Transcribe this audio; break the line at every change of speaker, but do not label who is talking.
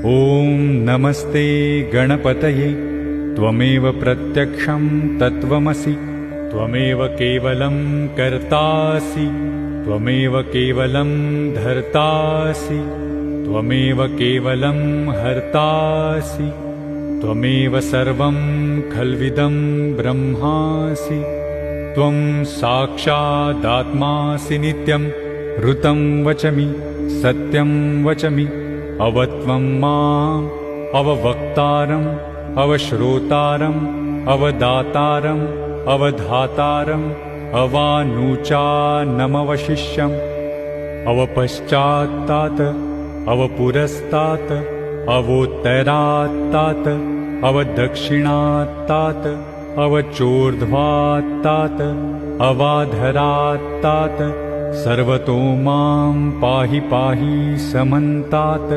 ॐ नमस्ते गणपतये त्वमेव प्रत्यक्षं तत्त्वमसि त्वमेव केवलं कर्तासि त्वमेव केवलं धर्तासि त्वमेव केवलं हर्तासि त्वमेव सर्वं खल्विदं ब्रह्मासि त्वं साक्षादात्मासि नित्यं ऋतं वचमि सत्यं वचमि अवत्वं माम् अववक्तारम् अवश्रोतारम् अवदातारम् अवधातारम् अवानुचानमवशिष्यम् अवपश्चात्तात् अवपुरस्तात् अवोत्तरात्तात् अवदक्षिणात्तात् अवचोर्ध्वात्तात् अवाधरात्तात् सर्वतो मां पाहि पाहि समन्तात्।